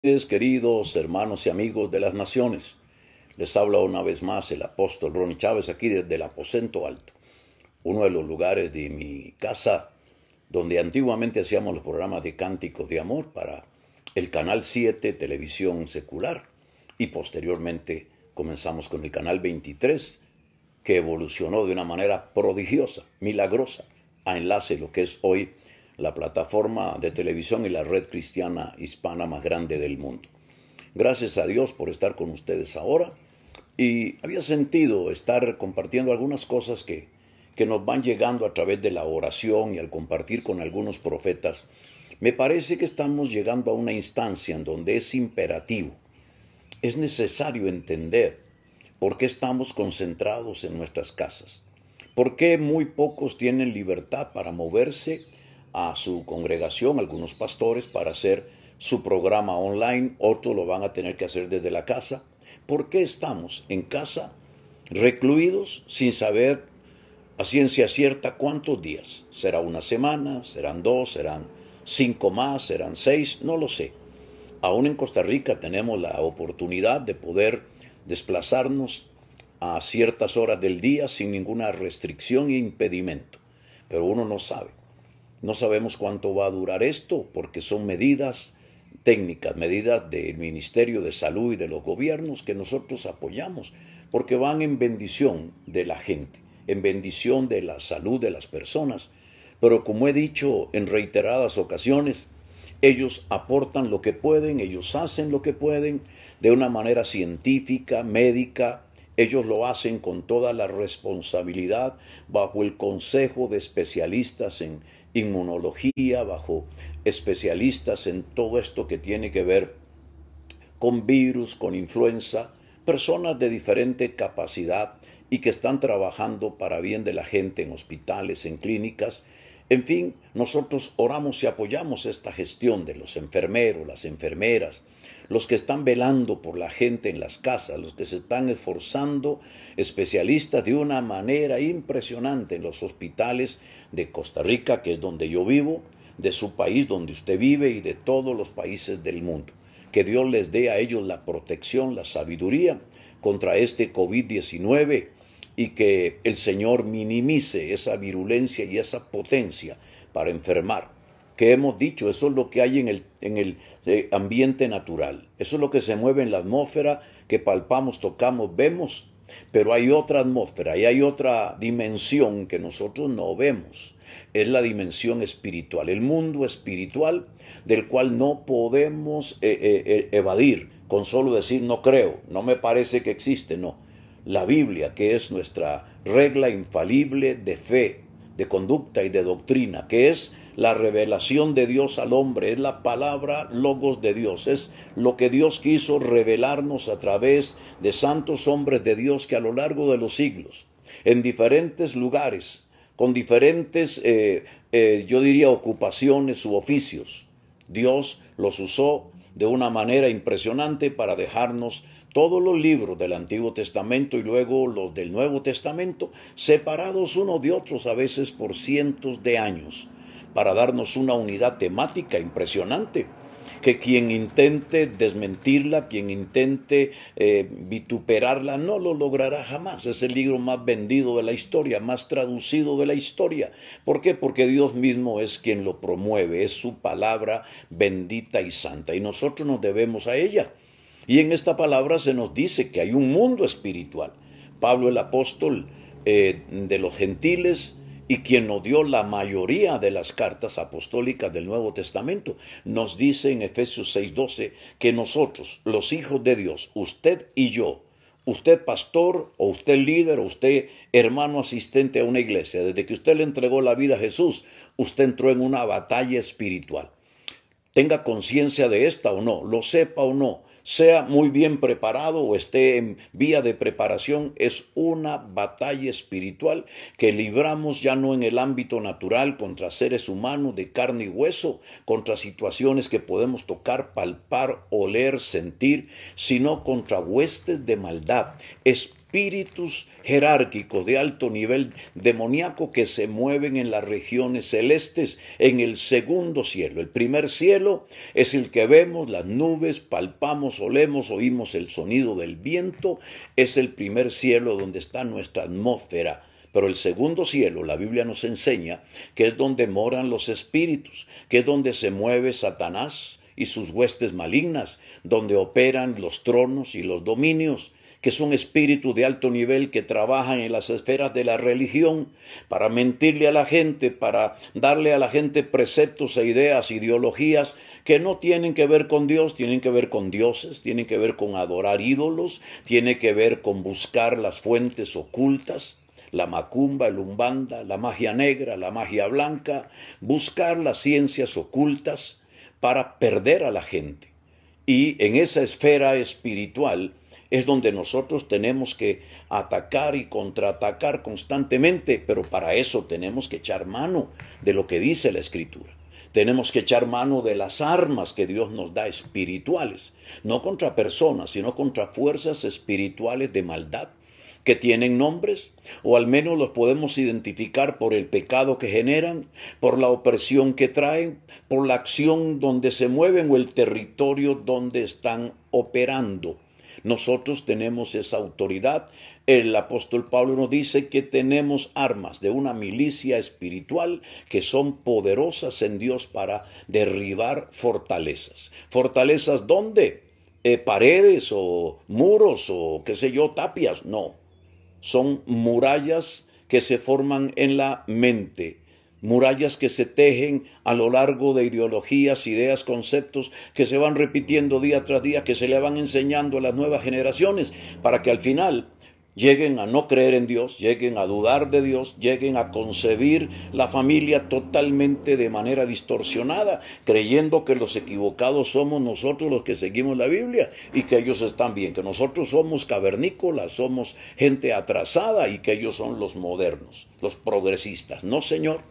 Queridos hermanos y amigos de las naciones. Les habla una vez más el apóstol Ronnie Chávez aquí desde el aposento alto, uno de los lugares de mi casa donde antiguamente hacíamos los programas de cánticos de amor para el Canal 7 Televisión Secular, y posteriormente comenzamos con el Canal 23, que evolucionó de una manera prodigiosa, milagrosa, a enlace lo que es hoy la plataforma de televisión y la red cristiana hispana más grande del mundo. Gracias a Dios por estar con ustedes ahora, y había sentido estar compartiendo algunas cosas que nos van llegando a través de la oración y al compartir con algunos profetas. Me parece que estamos llegando a una instancia en donde es imperativo, es necesario entender por qué estamos concentrados en nuestras casas, por qué muy pocos tienen libertad para moverse a su congregación, algunos pastores, para hacer su programa online, otros lo van a tener que hacer desde la casa. ¿Por qué estamos en casa, recluidos, sin saber a ciencia cierta cuántos días? ¿Será una semana? ¿Serán 2? ¿Serán 5 más? ¿Serán 6? No lo sé. Aún en Costa Rica tenemos la oportunidad de poder desplazarnos a ciertas horas del día sin ninguna restricción e impedimento, pero uno no sabe. No sabemos cuánto va a durar esto, porque son medidas técnicas, medidas del Ministerio de Salud y de los gobiernos que nosotros apoyamos, porque van en bendición de la gente, en bendición de la salud de las personas. Pero como he dicho en reiteradas ocasiones, ellos aportan lo que pueden, ellos hacen lo que pueden de una manera científica, médica. Ellos lo hacen con toda la responsabilidad, bajo el consejo de especialistas en inmunología, bajo especialistas en todo esto que tiene que ver con virus, con influenza, personas de diferente capacidad y que están trabajando para bien de la gente en hospitales, en clínicas. En fin, nosotros oramos y apoyamos esta gestión de los enfermeros, las enfermeras, los que están velando por la gente en las casas, los que se están esforzando, especialistas de una manera impresionante en los hospitales de Costa Rica, que es donde yo vivo, de su país donde usted vive y de todos los países del mundo. Que Dios les dé a ellos la protección, la sabiduría contra este COVID-19, y que el Señor minimice esa virulencia y esa potencia para enfermar. Que hemos dicho, eso es lo que hay en el ambiente natural. Eso es lo que se mueve en la atmósfera, que palpamos, tocamos, vemos. Pero hay otra atmósfera y hay otra dimensión que nosotros no vemos. Es la dimensión espiritual, el mundo espiritual, del cual no podemos evadir con solo decir no creo, no me parece que existe, no. La Biblia, que es nuestra regla infalible de fe, de conducta y de doctrina, que es la revelación de Dios al hombre, es la palabra logos de Dios, es lo que Dios quiso revelarnos a través de santos hombres de Dios que a lo largo de los siglos, en diferentes lugares, con diferentes, yo diría, ocupaciones u oficios, Dios los usó de una manera impresionante para dejarnos todos los libros del Antiguo Testamento y luego los del Nuevo Testamento, separados unos de otros a veces por cientos de años, para darnos una unidad temática impresionante, que quien intente desmentirla, quien intente vituperarla, no lo logrará jamás. Es el libro más vendido de la historia, más traducido de la historia. ¿Por qué? Porque Dios mismo es quien lo promueve, es su palabra bendita y santa, y nosotros nos debemos a ella. Y en esta palabra se nos dice que hay un mundo espiritual. Pablo el apóstol de los gentiles, y quien nos dio la mayoría de las cartas apostólicas del Nuevo Testamento, nos dice en Efesios 6:12 que nosotros, los hijos de Dios, usted y yo, usted pastor o usted líder o usted hermano asistente a una iglesia, desde que usted le entregó la vida a Jesús, usted entró en una batalla espiritual. Tenga conciencia de esta o no, lo sepa o no, sea muy bien preparado o esté en vía de preparación, es una batalla espiritual que libramos ya no en el ámbito natural contra seres humanos de carne y hueso, contra situaciones que podemos tocar, palpar, oler, sentir, sino contra huestes de maldad, espirituales espíritus jerárquicos de alto nivel demoníaco que se mueven en las regiones celestes, en el segundo cielo. El primer cielo es el que vemos, las nubes, palpamos, olemos, oímos el sonido del viento. Es el primer cielo donde está nuestra atmósfera. Pero el segundo cielo, la Biblia nos enseña que es donde moran los espíritus, que es donde se mueve Satanás y sus huestes malignas, donde operan los tronos y los dominios, que son espíritus de alto nivel que trabajan en las esferas de la religión para mentirle a la gente, para darle a la gente preceptos e ideas, ideologías que no tienen que ver con Dios, tienen que ver con dioses, tienen que ver con adorar ídolos, tiene que ver con buscar las fuentes ocultas. La macumba, el umbanda, la magia negra, la magia blanca, buscar las ciencias ocultas para perder a la gente. Y en esa esfera espiritual es donde nosotros tenemos que atacar y contraatacar constantemente, pero para eso tenemos que echar mano de lo que dice la Escritura. Tenemos que echar mano de las armas que Dios nos da espirituales, no contra personas, sino contra fuerzas espirituales de maldad, que tienen nombres, o al menos los podemos identificar por el pecado que generan, por la opresión que traen, por la acción donde se mueven o el territorio donde están operando. Nosotros tenemos esa autoridad. El apóstol Pablo nos dice que tenemos armas de una milicia espiritual que son poderosas en Dios para derribar fortalezas. ¿Fortalezas dónde? ¿Paredes o muros o qué sé yo, tapias? No. Son murallas que se forman en la mente, murallas que se tejen a lo largo de ideologías, ideas, conceptos que se van repitiendo día tras día, que se le van enseñando a las nuevas generaciones para que al final lleguen a no creer en Dios, lleguen a dudar de Dios, lleguen a concebir la familia totalmente de manera distorsionada, creyendo que los equivocados somos nosotros los que seguimos la Biblia y que ellos están bien, que nosotros somos cavernícolas, somos gente atrasada y que ellos son los modernos, los progresistas. No, señor,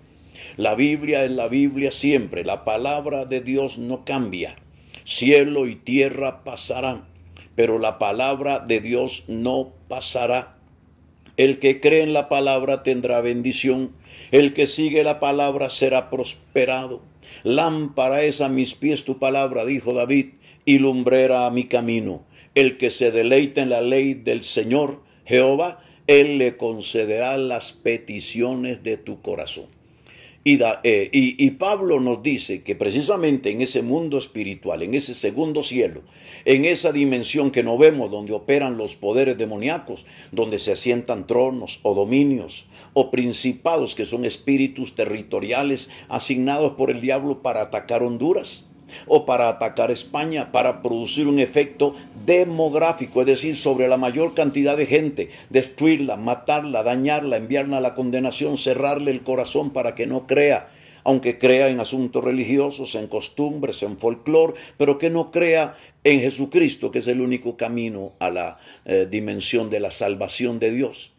la Biblia es la Biblia siempre, la palabra de Dios no cambia. Cielo y tierra pasarán, pero la palabra de Dios no pasará. El que cree en la palabra tendrá bendición. El que sigue la palabra será prosperado. Lámpara es a mis pies tu palabra, dijo David, y lumbrera a mi camino. El que se deleita en la ley del Señor, Jehová, Él le concederá las peticiones de tu corazón. Y Pablo nos dice que precisamente en ese mundo espiritual, en ese segundo cielo, en esa dimensión que no vemos, donde operan los poderes demoníacos, donde se asientan tronos o dominios o principados, que son espíritus territoriales asignados por el diablo para atacar Honduras o para atacar España, para producir un efecto demográfico, es decir, sobre la mayor cantidad de gente, destruirla, matarla, dañarla, enviarla a la condenación, cerrarle el corazón para que no crea, aunque crea en asuntos religiosos, en costumbres, en folclore, pero que no crea en Jesucristo, que es el único camino a la dimensión de la salvación de Dios.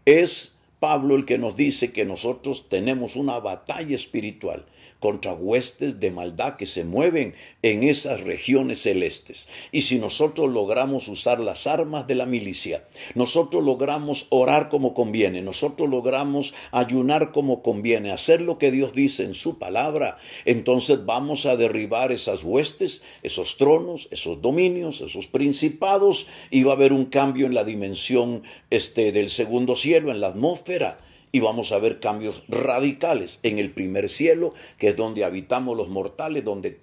Es Pablo el que nos dice que nosotros tenemos una batalla espiritual contra huestes de maldad que se mueven en esas regiones celestes. Y si nosotros logramos usar las armas de la milicia, nosotros logramos orar como conviene, nosotros logramos ayunar como conviene, hacer lo que Dios dice en su palabra, entonces vamos a derribar esas huestes, esos tronos, esos dominios, esos principados, y va a haber un cambio en la dimensión del segundo cielo, en la atmósfera. Y vamos a ver cambios radicales en el primer cielo, que es donde habitamos los mortales, donde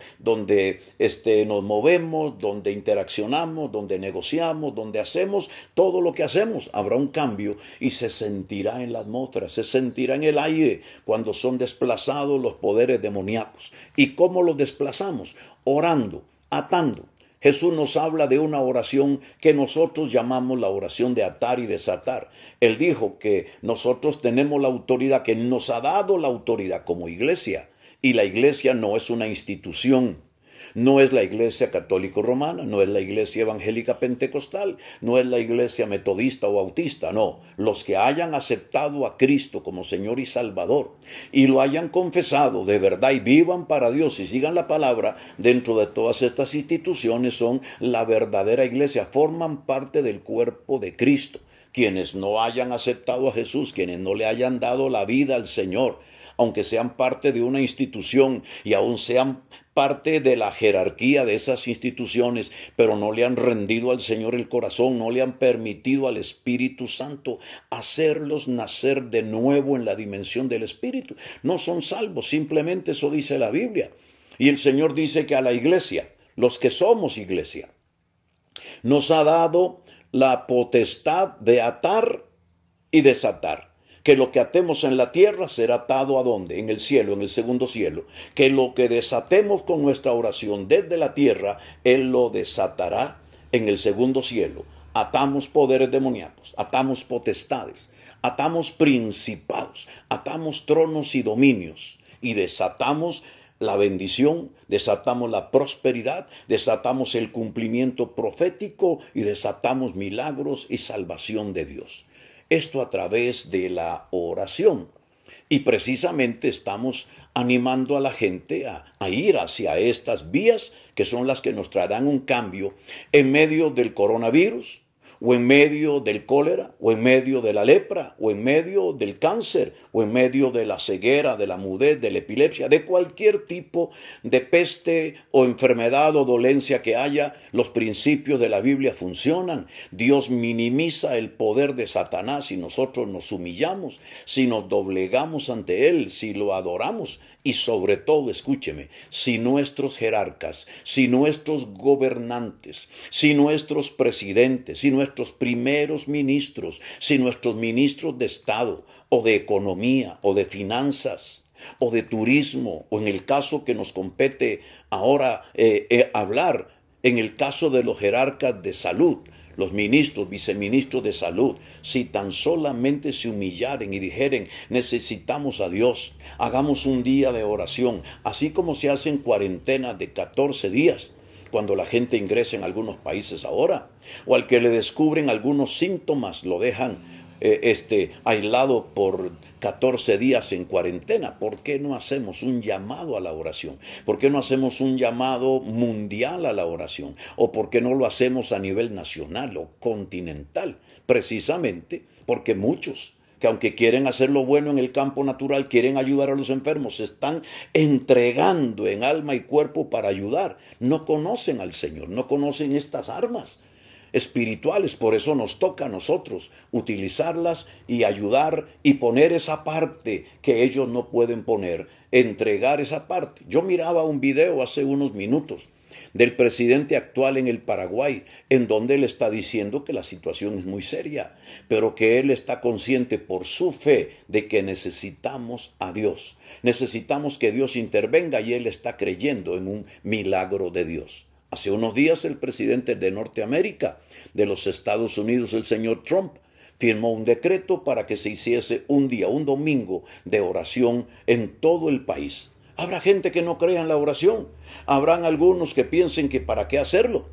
nos movemos, donde interaccionamos, donde negociamos, donde hacemos todo lo que hacemos. Habrá un cambio y se sentirá en la atmósfera, se sentirá en el aire cuando son desplazados los poderes demoníacos. ¿Y cómo los desplazamos? Orando, atando. Jesús nos habla de una oración que nosotros llamamos la oración de atar y desatar. Él dijo que nosotros tenemos la autoridad, que nos ha dado la autoridad como iglesia. Y la iglesia no es una institución, No es la iglesia católico romana, no es la iglesia evangélica pentecostal, no es la iglesia metodista o bautista, no. Los que hayan aceptado a Cristo como Señor y Salvador y lo hayan confesado de verdad y vivan para Dios y sigan la palabra dentro de todas estas instituciones son la verdadera iglesia, forman parte del cuerpo de Cristo. Quienes no hayan aceptado a Jesús, quienes no le hayan dado la vida al Señor, aunque sean parte de una institución y aún sean parte de la jerarquía de esas instituciones, pero no le han rendido al Señor el corazón, no le han permitido al Espíritu Santo hacerlos nacer de nuevo en la dimensión del Espíritu. No son salvos, simplemente eso dice la Biblia. Y el Señor dice que a la iglesia, los que somos iglesia, nos ha dado la potestad de atar y desatar. Que lo que atemos en la tierra será atado ¿a dónde? En el cielo, en el segundo cielo. Que lo que desatemos con nuestra oración desde la tierra, Él lo desatará en el segundo cielo. Atamos poderes demoníacos, atamos potestades, atamos principados, atamos tronos y dominios y desatamos la bendición, desatamos la prosperidad, desatamos el cumplimiento profético y desatamos milagros y salvación de Dios. Esto a través de la oración. Y precisamente estamos animando a la gente a ir hacia estas vías que son las que nos traerán un cambio en medio del coronavirus, o en medio del cólera, o en medio de la lepra, o en medio del cáncer, o en medio de la ceguera, de la mudez, de la epilepsia, de cualquier tipo de peste o enfermedad o dolencia que haya, los principios de la Biblia funcionan. Dios minimiza el poder de Satanás si nosotros nos humillamos, si nos doblegamos ante Él, si lo adoramos. Y sobre todo, escúcheme, si nuestros jerarcas, si nuestros gobernantes, si nuestros presidentes, si nuestros primeros ministros, si nuestros ministros de Estado o de economía o de finanzas o de turismo o en el caso que nos compete ahora hablar, en el caso de los jerarcas de salud, los ministros, viceministros de salud, si tan solamente se humillaren y dijeren, necesitamos a Dios, hagamos un día de oración, así como se hacen cuarentenas de 14 días, cuando la gente ingresa en algunos países ahora, o al que le descubren algunos síntomas, lo dejan aislado por 14 días en cuarentena. ¿Por qué no hacemos un llamado a la oración? ¿Por qué no hacemos un llamado mundial a la oración? ¿O por qué no lo hacemos a nivel nacional o continental? Precisamente porque muchos que aunque quieren hacer lo bueno en el campo natural, quieren ayudar a los enfermos, se están entregando en alma y cuerpo para ayudar. No conocen al Señor, no conocen estas armas espirituales, por eso nos toca a nosotros utilizarlas y ayudar y poner esa parte que ellos no pueden poner, entregar esa parte. Yo miraba un video hace unos minutos del presidente actual en el Paraguay, en donde él está diciendo que la situación es muy seria, pero que él está consciente por su fe de que necesitamos a Dios. Necesitamos que Dios intervenga y él está creyendo en un milagro de Dios. Hace unos días el presidente de Norteamérica, de los Estados Unidos, el señor Trump, firmó un decreto para que se hiciese un día, un domingo de oración en todo el país. Habrá gente que no crea en la oración. Habrán algunos que piensen que para qué hacerlo.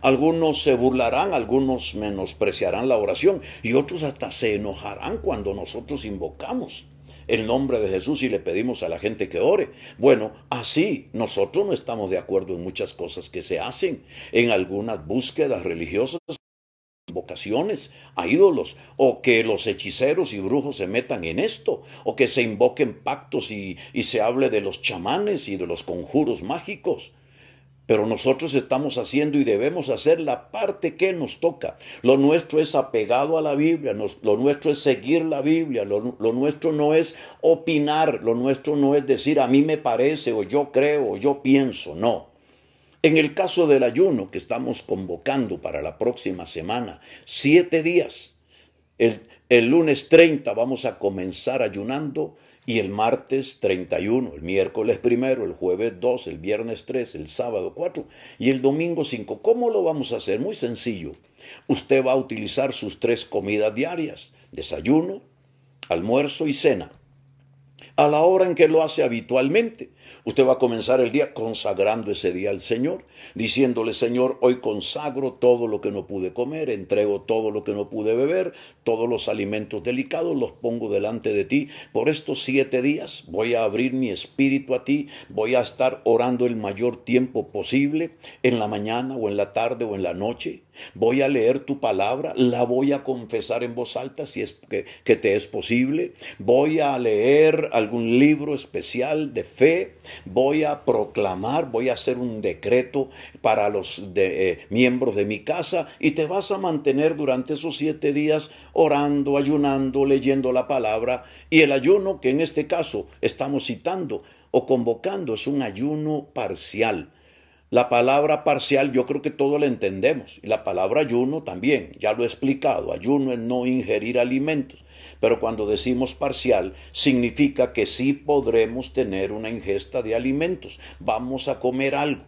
Algunos se burlarán, algunos menospreciarán la oración y otros hasta se enojarán cuando nosotros invocamos el nombre de Jesús y le pedimos a la gente que ore. Bueno, así nosotros no estamos de acuerdo en muchas cosas que se hacen, en algunas búsquedas religiosas, invocaciones a ídolos, o que los hechiceros y brujos se metan en esto, o que se invoquen pactos y se hable de los chamanes y de los conjuros mágicos. Pero nosotros estamos haciendo y debemos hacer la parte que nos toca. Lo nuestro es apegado a la Biblia, lo nuestro es seguir la Biblia, lo nuestro no es opinar, lo nuestro no es decir a mí me parece o yo creo o yo pienso, no. En el caso del ayuno que estamos convocando para la próxima semana, 7 días, el lunes 30 vamos a comenzar ayunando y el martes 31, el miércoles 1, el jueves 2, el viernes 3, el sábado 4 y el domingo 5. ¿Cómo lo vamos a hacer? Muy sencillo. Usted va a utilizar sus 3 comidas diarias, desayuno, almuerzo y cena. a la hora en que lo hace habitualmente. Usted va a comenzar el día consagrando ese día al Señor, diciéndole: Señor, hoy consagro todo lo que no pude comer, entrego todo lo que no pude beber, todos los alimentos delicados los pongo delante de ti. Por estos 7 días voy a abrir mi espíritu a ti, voy a estar orando el mayor tiempo posible, en la mañana o en la tarde o en la noche. Voy a leer tu palabra, la voy a confesar en voz alta si es que te es posible. Voy a leer algún libro especial de fe. Voy a proclamar, voy a hacer un decreto para los miembros de mi casa, y te vas a mantener durante esos 7 días orando, ayunando, leyendo la palabra. Y el ayuno que en este caso estamos citando o convocando es un ayuno parcial. La palabra parcial yo creo que todos la entendemos, y la palabra ayuno también, ya lo he explicado. Ayuno es no ingerir alimentos, pero cuando decimos parcial significa que sí podremos tener una ingesta de alimentos, vamos a comer algo.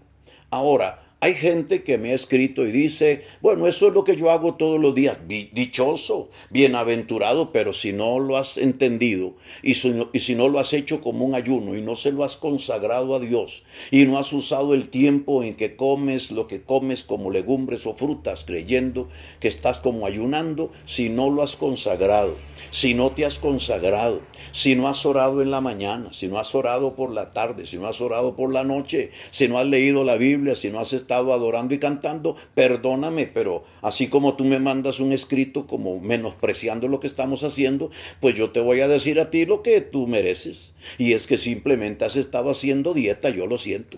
Ahora, hay gente que me ha escrito y dice: bueno, eso es lo que yo hago todos los días. Dichoso, bienaventurado, pero si no lo has entendido y si no lo has hecho como un ayuno y no se lo has consagrado a Dios y no has usado el tiempo en que comes lo que comes como legumbres o frutas, creyendo que estás como ayunando, si no lo has consagrado, si no te has consagrado, si no has orado en la mañana, si no has orado por la tarde, si no has orado por la noche, si no has leído la Biblia, si no has estado adorando y cantando, perdóname, pero así como tú me mandas un escrito como menospreciando lo que estamos haciendo, pues yo te voy a decir a ti lo que tú mereces. Y es que simplemente has estado haciendo dieta, yo lo siento.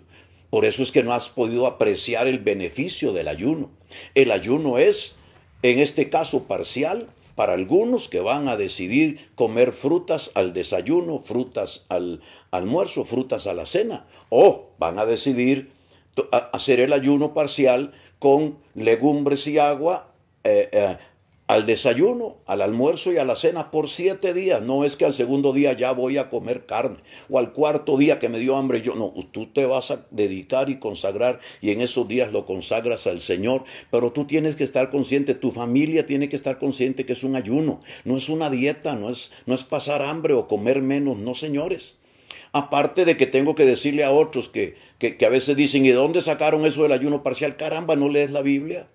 Por eso es que no has podido apreciar el beneficio del ayuno. El ayuno es, en este caso, parcial. Para algunos que van a decidir comer frutas al desayuno, frutas al almuerzo, frutas a la cena, o van a decidir hacer el ayuno parcial con legumbres y agua al desayuno, al almuerzo y a la cena por 7 días. No es que al segundo día ya voy a comer carne, o al cuarto día que me dio hambre yo. No, tú te vas a dedicar y consagrar, y en esos días lo consagras al Señor. Pero tú tienes que estar consciente, tu familia tiene que estar consciente que es un ayuno, no es una dieta, no es pasar hambre o comer menos, no, señores. Aparte de que tengo que decirle a otros que a veces dicen: ¿y de dónde sacaron eso del ayuno parcial? Caramba, ¿no lees la Biblia?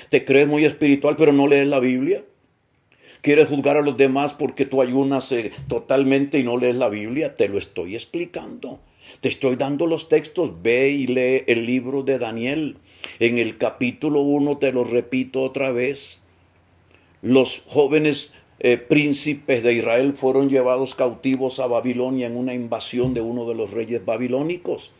Te crees muy espiritual, pero no lees la Biblia. ¿Quieres juzgar a los demás porque tú ayunas totalmente y no lees la Biblia? Te lo estoy explicando. Te estoy dando los textos. Ve y lee el libro de Daniel. En el capítulo 1, te lo repito otra vez, los jóvenes príncipes de Israel fueron llevados cautivos a Babilonia en una invasión de uno de los reyes babilónicos.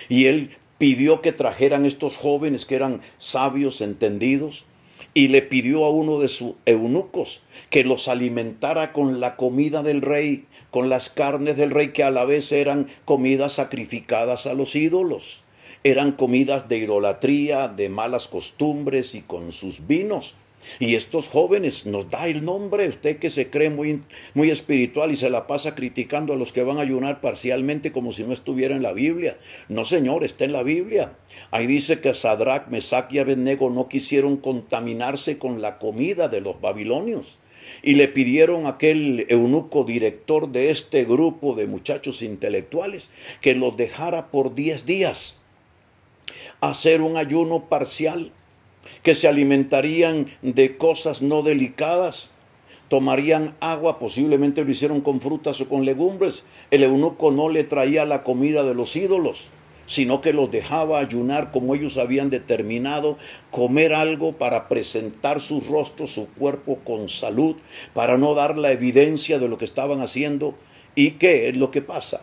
Y él pidió que trajeran estos jóvenes que eran sabios, entendidos, y le pidió a uno de sus eunucos que los alimentara con la comida del rey, con las carnes del rey, que a la vez eran comidas sacrificadas a los ídolos. Eran comidas de idolatría, de malas costumbres y con sus vinos. Y estos jóvenes, nos da el nombre, usted que se cree muy, muy espiritual y se la pasa criticando a los que van a ayunar parcialmente como si no estuviera en la Biblia. No, señor, está en la Biblia. Ahí dice que Sadrach, Mesach y Abednego no quisieron contaminarse con la comida de los babilonios. Y le pidieron a aquel eunuco director de este grupo de muchachos intelectuales que los dejara por 10 días hacer un ayuno parcial, que se alimentarían de cosas no delicadas, tomarían agua, posiblemente lo hicieron con frutas o con legumbres. El eunuco no le traía la comida de los ídolos, sino que los dejaba ayunar como ellos habían determinado, comer algo para presentar sus rostros, su cuerpo con salud, para no dar la evidencia de lo que estaban haciendo. ¿Y qué es lo que pasa?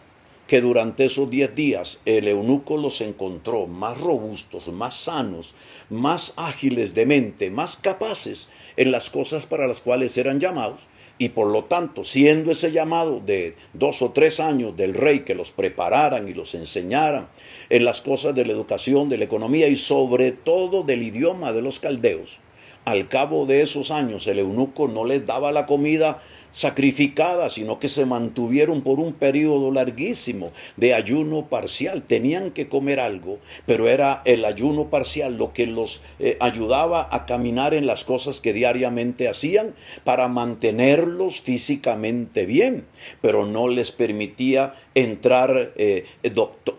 Que durante esos 10 días el eunuco los encontró más robustos, más sanos, más ágiles de mente, más capaces en las cosas para las cuales eran llamados, y por lo tanto, siendo ese llamado de 2 o 3 años del rey que los prepararan y los enseñaran en las cosas de la educación, de la economía y sobre todo del idioma de los caldeos, al cabo de esos años el eunuco no les daba la comida sacrificada, sino que se mantuvieron por un periodo larguísimo de ayuno parcial. Tenían que comer algo, pero era el ayuno parcial lo que los ayudaba a caminar en las cosas que diariamente hacían para mantenerlos físicamente bien, pero no les permitía entrar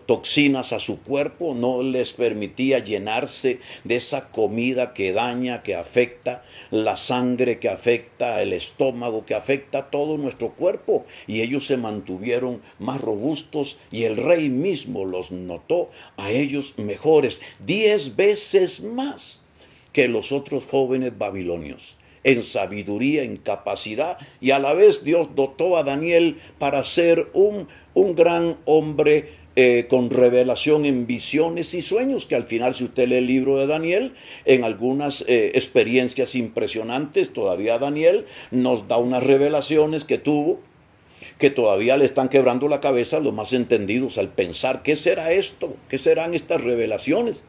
toxinas a su cuerpo, no les permitía llenarse de esa comida que daña, que afecta la sangre, que afecta el estómago, que afecta todo nuestro cuerpo. Y ellos se mantuvieron más robustos y el rey mismo los notó a ellos mejores, 10 veces más que los otros jóvenes babilonios, en sabiduría, en capacidad, y a la vez Dios dotó a Daniel para ser un gran hombre con revelación en visiones y sueños, que al final, si usted lee el libro de Daniel, en algunas experiencias impresionantes, todavía Daniel nos da unas revelaciones que tuvo, que todavía le están quebrando la cabeza a los más entendidos al pensar, ¿qué será esto? ¿Qué serán estas revelaciones?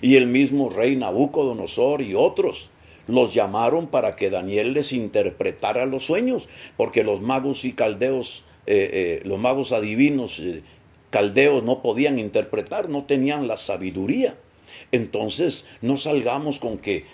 Y el mismo rey Nabucodonosor y otros los llamaron para que Daniel les interpretara los sueños, porque los magos y caldeos, los magos adivinos caldeos no podían interpretar, no tenían la sabiduría. Entonces, no salgamos con que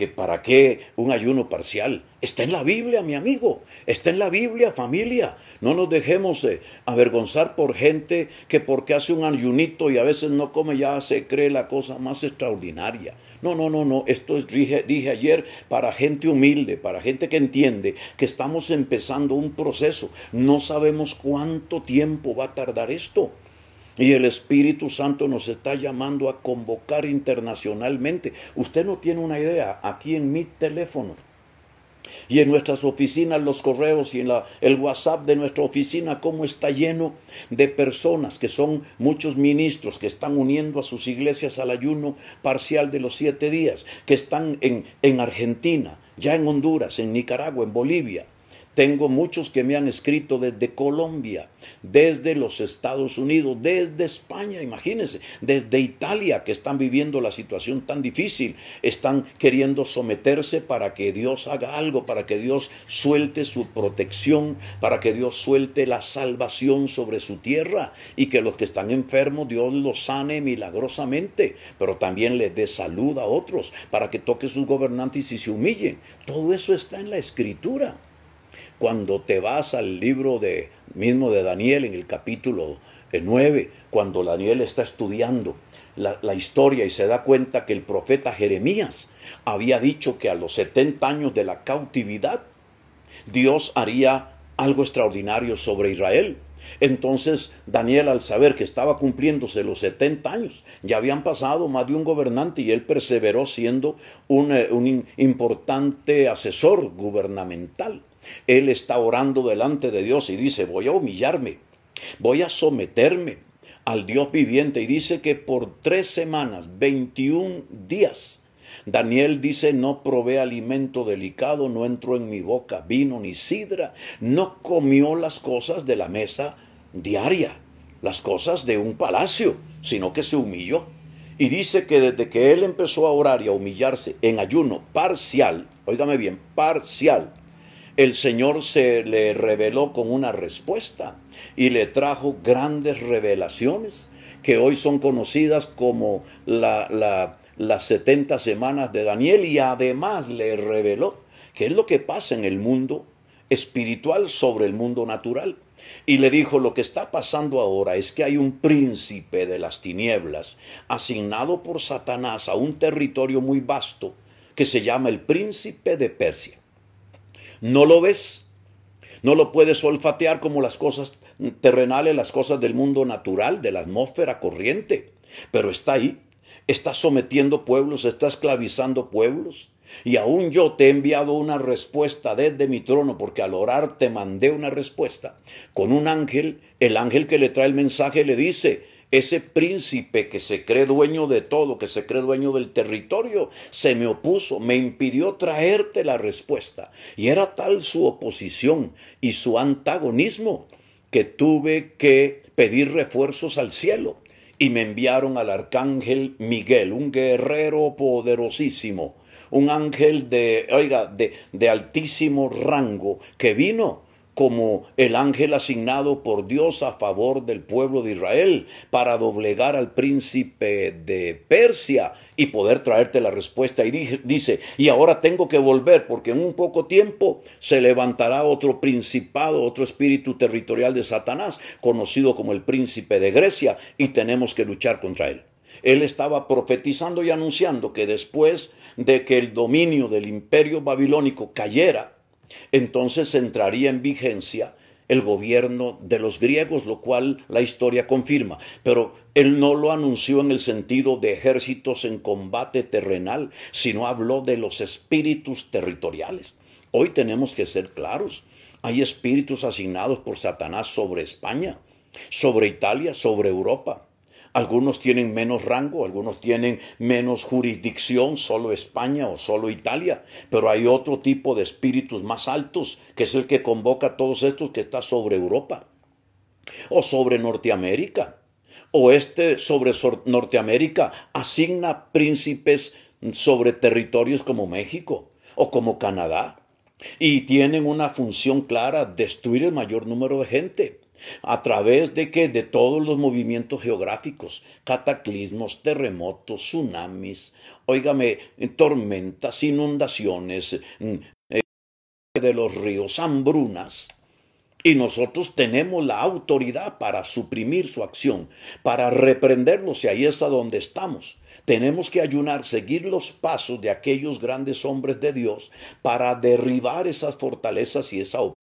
¿para qué un ayuno parcial? Está en la Biblia, mi amigo. Está en la Biblia, familia. No nos dejemos avergonzar por gente que porque hace un ayunito y a veces no come ya se cree la cosa más extraordinaria. No. Esto es, dije ayer, para gente humilde, para gente que entiende que estamos empezando un proceso. No sabemos cuánto tiempo va a tardar esto. Y el Espíritu Santo nos está llamando a convocar internacionalmente. Usted no tiene una idea, aquí en mi teléfono y en nuestras oficinas, los correos y en el WhatsApp de nuestra oficina, cómo está lleno de personas que son muchos ministros que están uniendo a sus iglesias al ayuno parcial de los 7 días, que están en Argentina, ya en Honduras, en Nicaragua, en Bolivia. Tengo muchos que me han escrito desde Colombia, desde los Estados Unidos, desde España, imagínense, desde Italia, que están viviendo la situación tan difícil, están queriendo someterse para que Dios haga algo, para que Dios suelte su protección, para que Dios suelte la salvación sobre su tierra y que los que están enfermos Dios los sane milagrosamente, pero también les dé salud a otros, para que toque sus gobernantes y se humillen. Todo eso está en la Escritura. Cuando te vas al libro mismo de Daniel, en el capítulo 9, cuando Daniel está estudiando la historia y se da cuenta que el profeta Jeremías había dicho que a los 70 años de la cautividad, Dios haría algo extraordinario sobre Israel. Entonces Daniel, al saber que estaba cumpliéndose los 70 años, ya habían pasado más de un gobernante y él perseveró siendo un importante asesor gubernamental. Él está orando delante de Dios y dice, voy a humillarme, voy a someterme al Dios viviente. Y dice que por 3 semanas, 21 días, Daniel dice, no probé alimento delicado, no entró en mi boca vino ni sidra, no comió las cosas de la mesa diaria, las cosas de un palacio, sino que se humilló. Y dice que desde que él empezó a orar y a humillarse en ayuno parcial, óigame bien, parcial, el Señor se le reveló con una respuesta y le trajo grandes revelaciones que hoy son conocidas como las 70 semanas de Daniel, y además le reveló qué es lo que pasa en el mundo espiritual sobre el mundo natural. Y le dijo, lo que está pasando ahora es que hay un príncipe de las tinieblas asignado por Satanás a un territorio muy vasto que se llama el príncipe de Persia. No lo ves, no lo puedes olfatear como las cosas terrenales, las cosas del mundo natural, de la atmósfera corriente, pero está ahí, está sometiendo pueblos, está esclavizando pueblos. Y aún yo te he enviado una respuesta desde mi trono, porque al orar te mandé una respuesta con un ángel. El ángel que le trae el mensaje le dice, ese príncipe que se cree dueño de todo, que se cree dueño del territorio, se me opuso, me impidió traerte la respuesta. Y era tal su oposición y su antagonismo que tuve que pedir refuerzos al cielo. Y me enviaron al arcángel Miguel, un guerrero poderosísimo, un ángel de altísimo rango, que vino como el ángel asignado por Dios a favor del pueblo de Israel para doblegar al príncipe de Persia y poder traerte la respuesta. Y dice, y ahora tengo que volver porque en un poco tiempo se levantará otro principado, otro espíritu territorial de Satanás, conocido como el príncipe de Grecia, y tenemos que luchar contra él. Él estaba profetizando y anunciando que después de que el dominio del imperio babilónico cayera, entonces entraría en vigencia el gobierno de los griegos, lo cual la historia confirma. Pero él no lo anunció en el sentido de ejércitos en combate terrenal, sino habló de los espíritus territoriales. Hoy tenemos que ser claros. Hay espíritus asignados por Satanás sobre España, sobre Italia, sobre Europa. Algunos tienen menos rango, algunos tienen menos jurisdicción, solo España o solo Italia, pero hay otro tipo de espíritus más altos, que es el que convoca a todos estos, que está sobre Europa, o sobre Norteamérica, o sobre Norteamérica asigna príncipes sobre territorios como México o como Canadá, y tienen una función clara: destruir el mayor número de gente. ¿A través de qué? De todos los movimientos geográficos, cataclismos, terremotos, tsunamis, óigame, tormentas, inundaciones, de los ríos, hambrunas. Y nosotros tenemos la autoridad para suprimir su acción, para reprenderlos, y ahí es a donde estamos. Tenemos que ayunar, seguir los pasos de aquellos grandes hombres de Dios para derribar esas fortalezas y esa oposición.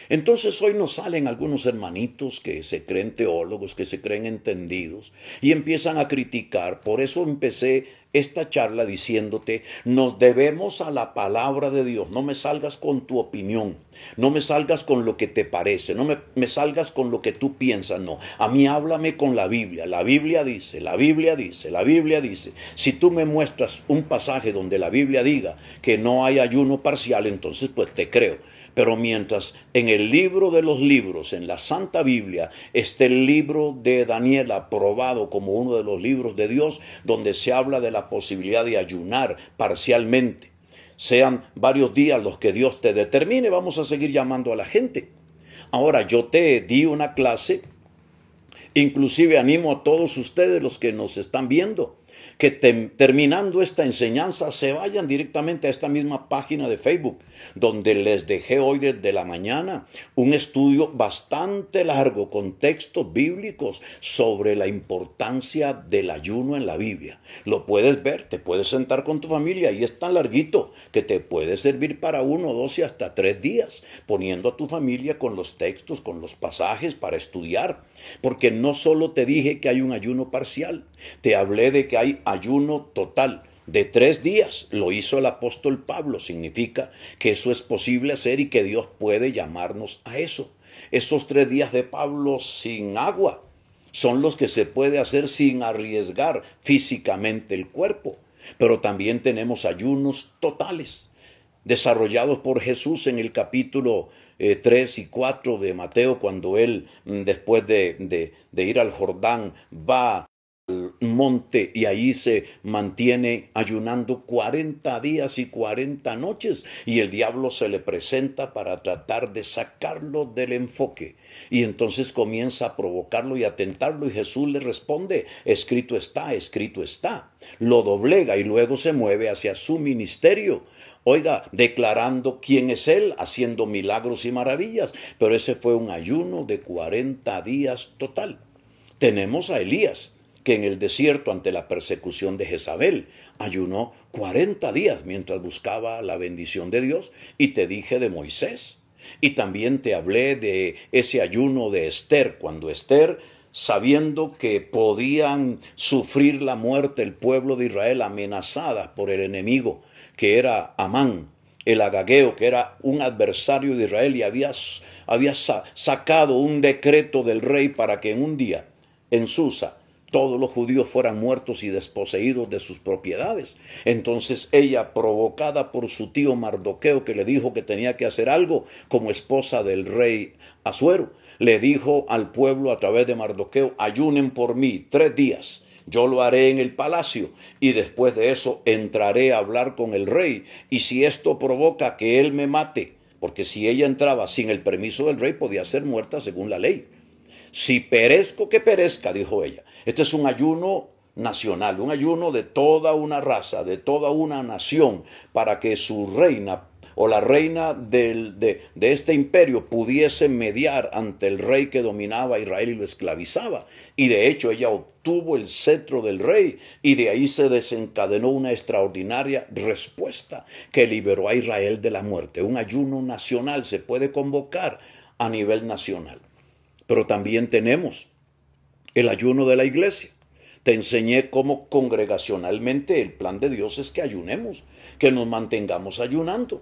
Entonces hoy nos salen algunos hermanitos que se creen teólogos, que se creen entendidos y empiezan a criticar. Por eso empecé esta charla diciéndote, nos debemos a la palabra de Dios. No me salgas con tu opinión, no me salgas con lo que te parece, no me salgas con lo que tú piensas, no. A mí háblame con la Biblia. La Biblia dice, la Biblia dice, la Biblia dice. Si tú me muestras un pasaje donde la Biblia diga que no hay ayuno parcial, entonces pues te creo. Pero mientras en el libro de los libros, en la Santa Biblia, esté el libro de Daniel aprobado como uno de los libros de Dios, donde se habla de la posibilidad de ayunar parcialmente, sean varios días los que Dios te determine, vamos a seguir llamando a la gente. Ahora, yo te di una clase, inclusive animo a todos ustedes los que nos están viendo, que terminando esta enseñanza se vayan directamente a esta misma página de Facebook, donde les dejé hoy desde la mañana un estudio bastante largo con textos bíblicos sobre la importancia del ayuno en la Biblia. Lo puedes ver, te puedes sentar con tu familia y es tan larguito que te puede servir para 1, 2 y hasta 3 días, poniendo a tu familia con los textos, con los pasajes para estudiar. Porque no solo te dije que hay un ayuno parcial, te hablé de que hay ayuno total de 3 días. Lo hizo el apóstol Pablo. Significa que eso es posible hacer y que Dios puede llamarnos a eso. Esos 3 días de Pablo sin agua son los que se puede hacer sin arriesgar físicamente el cuerpo. Pero también tenemos ayunos totales, desarrollados por Jesús en el capítulo 3 y 4 de Mateo, cuando él, después de ir al Jordán, va al monte y ahí se mantiene ayunando 40 días y 40 noches, y el diablo se le presenta para tratar de sacarlo del enfoque, y entonces comienza a provocarlo y a tentarlo, y Jesús le responde, escrito está, escrito está. Lo doblega y luego se mueve hacia su ministerio, oiga, declarando quién es él, haciendo milagros y maravillas. Pero ese fue un ayuno de 40 días total. Tenemos a Elías, que en el desierto, ante la persecución de Jezabel, ayunó 40 días mientras buscaba la bendición de Dios. Y te dije de Moisés. Y también te hablé de ese ayuno de Esther, cuando Esther, sabiendo que podían sufrir la muerte el pueblo de Israel, amenazada por el enemigo, que era Amán, el agageo, que era un adversario de Israel, y había sacado un decreto del rey para que en un día, en Susa, todos los judíos fueran muertos y desposeídos de sus propiedades. Entonces ella, provocada por su tío Mardoqueo, que le dijo que tenía que hacer algo como esposa del rey Asuero, le dijo al pueblo a través de Mardoqueo, ayunen por mí 3 días. Yo lo haré en el palacio y después de eso entraré a hablar con el rey. Y si esto provoca que él me mate, porque si ella entraba sin el permiso del rey podía ser muerta según la ley. Si perezco, que perezca, dijo ella. Este es un ayuno nacional, un ayuno de toda una raza, de toda una nación, para que su reina o la reina de este imperio pudiese mediar ante el rey que dominaba a Israel y lo esclavizaba. Y de hecho ella obtuvo el cetro del rey y de ahí se desencadenó una extraordinaria respuesta que liberó a Israel de la muerte. Un ayuno nacional se puede convocar a nivel nacional. Pero también tenemos el ayuno de la iglesia. Te enseñé cómo congregacionalmente el plan de Dios es que ayunemos, que nos mantengamos ayunando.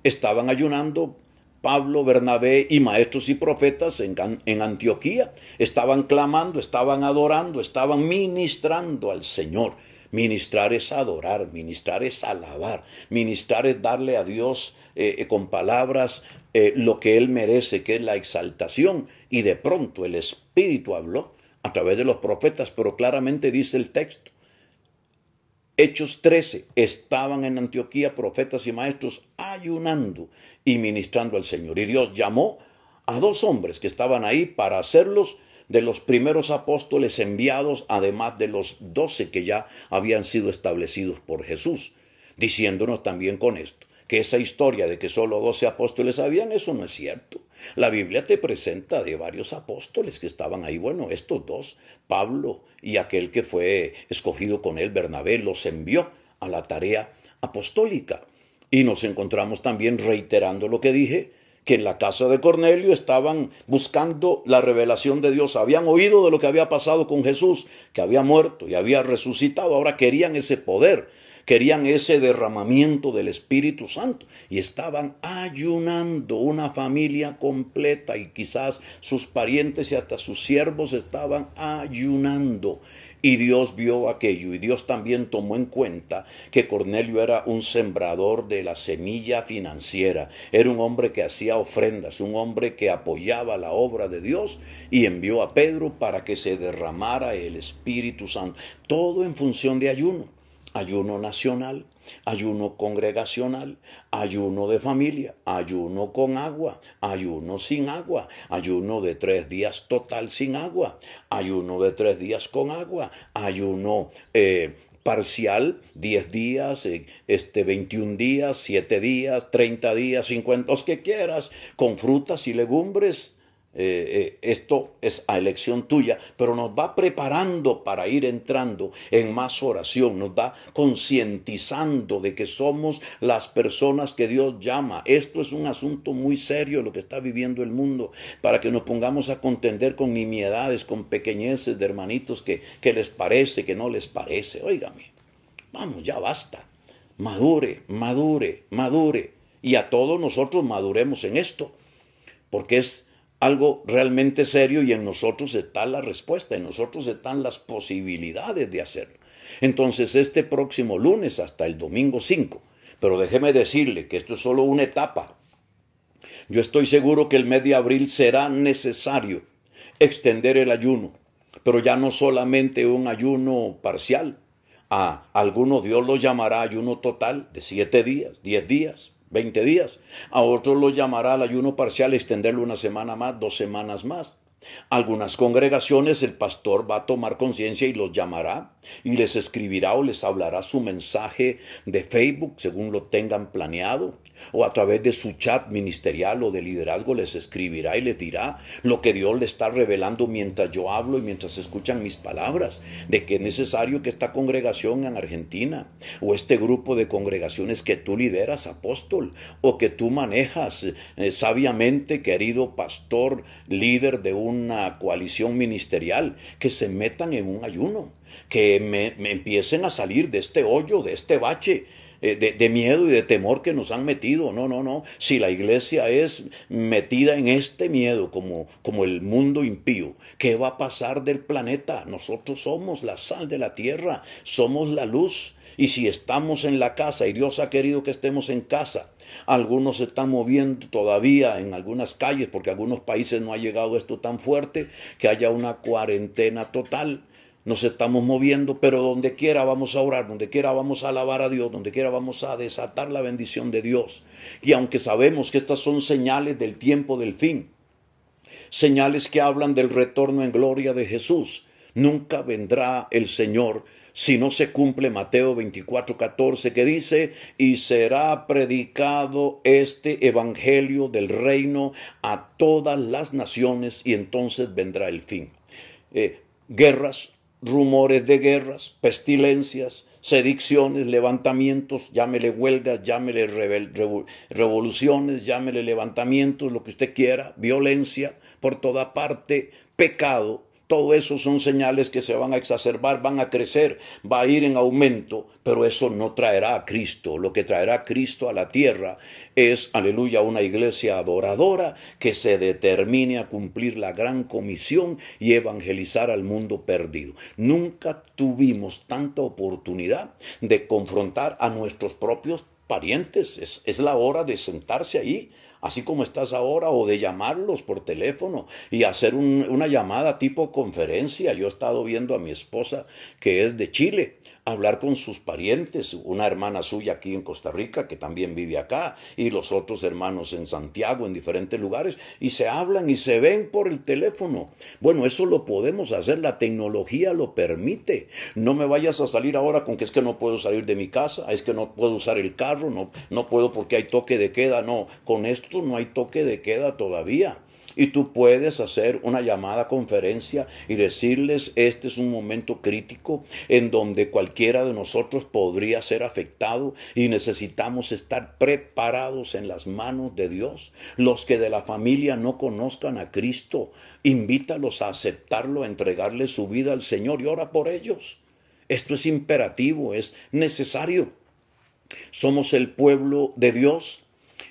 Estaban ayunando Pablo, Bernabé y maestros y profetas en Antioquía. Estaban clamando, estaban adorando, estaban ministrando al Señor. Ministrar es adorar, ministrar es alabar, ministrar es darle a Dios con palabras lo que Él merece, que es la exaltación. Y de pronto el Espíritu habló a través de los profetas, pero claramente dice el texto. Hechos 13, estaban en Antioquía profetas y maestros ayunando y ministrando al Señor. Y Dios llamó a 2 hombres que estaban ahí para hacerlos de los primeros apóstoles enviados, además de los 12 que ya habían sido establecidos por Jesús, diciéndonos también con esto, que esa historia de que solo 12 apóstoles habían, eso no es cierto. La Biblia te presenta de varios apóstoles que estaban ahí. Bueno, estos 2, Pablo y aquel que fue escogido con él, Bernabé, los envió a la tarea apostólica. Y nos encontramos también reiterando lo que dije, que en la casa de Cornelio estaban buscando la revelación de Dios. Habían oído de lo que había pasado con Jesús, que había muerto y había resucitado. Ahora querían ese poder, querían ese derramamiento del Espíritu Santo y estaban ayunando, una familia completa y quizás sus parientes y hasta sus siervos estaban ayunando. Y Dios vio aquello y Dios también tomó en cuenta que Cornelio era un sembrador de la semilla financiera. Era un hombre que hacía ofrendas, un hombre que apoyaba la obra de Dios y envió a Pedro para que se derramara el Espíritu Santo. Todo en función de ayuno. Ayuno nacional, ayuno congregacional, ayuno de familia, ayuno con agua, ayuno sin agua, ayuno de 3 días total sin agua, ayuno de 3 días con agua, ayuno parcial, 10 días, 21 días, 7 días, 30 días, 50, los que quieras, con frutas y legumbres. Esto es a elección tuya, pero nos va preparando para ir entrando en más oración, nos va concientizando de que somos las personas que Dios llama. Esto es un asunto muy serio lo que está viviendo el mundo, para que nos pongamos a contender con nimiedades, con pequeñeces de hermanitos que les parece, que no les parece. Óigame, vamos, ya basta. Madure, madure, madure. Y a todos nosotros maduremos en esto, porque es algo realmente serio y en nosotros está la respuesta, en nosotros están las posibilidades de hacerlo. Entonces este próximo lunes hasta el domingo 5, pero déjeme decirle que esto es solo una etapa. Yo estoy seguro que el mes de abril será necesario extender el ayuno, pero ya no solamente un ayuno parcial. A algunos Dios lo llamará ayuno total de 7 días, 10 días, 20 días. A otros los llamará al ayuno parcial, extenderlo 1 semana más, 2 semanas más. Algunas congregaciones el pastor va a tomar conciencia y los llamará y les escribirá o les hablará su mensaje de Facebook según lo tengan planeado, o a través de su chat ministerial o de liderazgo les escribirá y les dirá lo que Dios le está revelando mientras yo hablo y mientras escuchan mis palabras, de que es necesario que esta congregación en Argentina o este grupo de congregaciones que tú lideras, apóstol, o que tú manejas sabiamente, querido pastor, líder de una coalición ministerial, que se metan en un ayuno, que me empiecen a salir de este hoyo, de este bache, de miedo y de temor que nos han metido. No. Si la iglesia es metida en este miedo como el mundo impío, ¿qué va a pasar del planeta? Nosotros somos la sal de la tierra, somos la luz. Y si estamos en la casa y Dios ha querido que estemos en casa, algunos se están moviendo todavía en algunas calles porque en algunos países no ha llegado esto tan fuerte, que haya una cuarentena total. nos estamos moviendo, pero donde quiera vamos a orar, donde quiera vamos a alabar a Dios, donde quiera vamos a desatar la bendición de Dios. Y aunque sabemos que estas son señales del tiempo del fin, señales que hablan del retorno en gloria de Jesús, nunca vendrá el Señor si no se cumple Mateo 24:14, que dice: y será predicado este evangelio del reino a todas las naciones, y entonces vendrá el fin. Guerras, rumores de guerras, pestilencias, sediciones, levantamientos, llámele huelgas, llámele revoluciones, llámele levantamientos, lo que usted quiera, violencia por toda parte, pecado. Todo eso son señales que se van a exacerbar, van a crecer, va a ir en aumento, pero eso no traerá a Cristo. Lo que traerá a Cristo a la tierra es, aleluya, una iglesia adoradora que se determine a cumplir la gran comisión y evangelizar al mundo perdido. Nunca tuvimos tanta oportunidad de confrontar a nuestros propios parientes. Es la hora de sentarse ahí, así como estás ahora, o de llamarlos por teléfono y hacer una llamada tipo conferencia. Yo he estado viendo a mi esposa, que es de Chile, hablar con sus parientes, una hermana suya aquí en Costa Rica, que también vive acá, y los otros hermanos en Santiago, en diferentes lugares, y se hablan y se ven por el teléfono. Bueno, eso lo podemos hacer, la tecnología lo permite. No me vayas a salir ahora con que es que no puedo salir de mi casa, es que no puedo usar el carro, no puedo porque hay toque de queda. No, con esto no hay toque de queda todavía. Y tú puedes hacer una llamada conferencia y decirles: este es un momento crítico en donde cualquiera de nosotros podría ser afectado y necesitamos estar preparados en las manos de Dios. Los que de la familia no conozcan a Cristo, invítalos a aceptarlo, a entregarle su vida al Señor y ora por ellos. Esto es imperativo, es necesario. Somos el pueblo de Dios.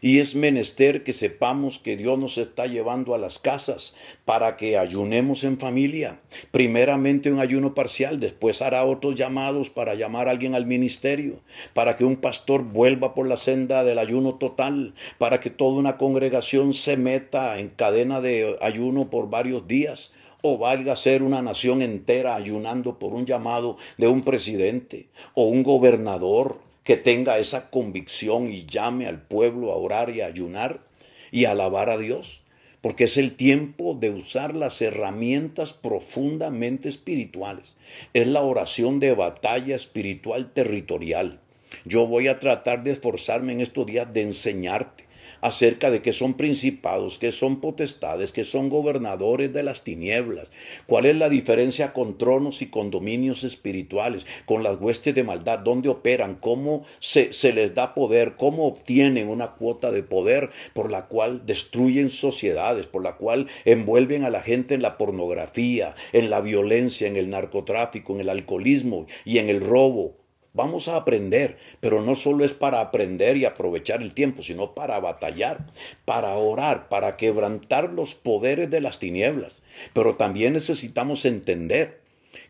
Y es menester que sepamos que Dios nos está llevando a las casas para que ayunemos en familia. Primeramente un ayuno parcial, después hará otros llamados para llamar a alguien al ministerio, para que un pastor vuelva por la senda del ayuno total, para que toda una congregación se meta en cadena de ayuno por varios días. O valga ser una nación entera ayunando por un llamado de un presidente o un gobernador que tenga esa convicción y llame al pueblo a orar y a ayunar y a alabar a Dios. Porque es el tiempo de usar las herramientas profundamente espirituales. Es la oración de batalla espiritual territorial. Yo voy a tratar de esforzarme en estos días de enseñarte acerca de qué son principados, qué son potestades, qué son gobernadores de las tinieblas, cuál es la diferencia con tronos y con dominios espirituales, con las huestes de maldad, dónde operan, cómo se les da poder, cómo obtienen una cuota de poder por la cual destruyen sociedades, por la cual envuelven a la gente en la pornografía, en la violencia, en el narcotráfico, en el alcoholismo y en el robo. Vamos a aprender, pero no solo es para aprender y aprovechar el tiempo, sino para batallar, para orar, para quebrantar los poderes de las tinieblas. Pero también necesitamos entender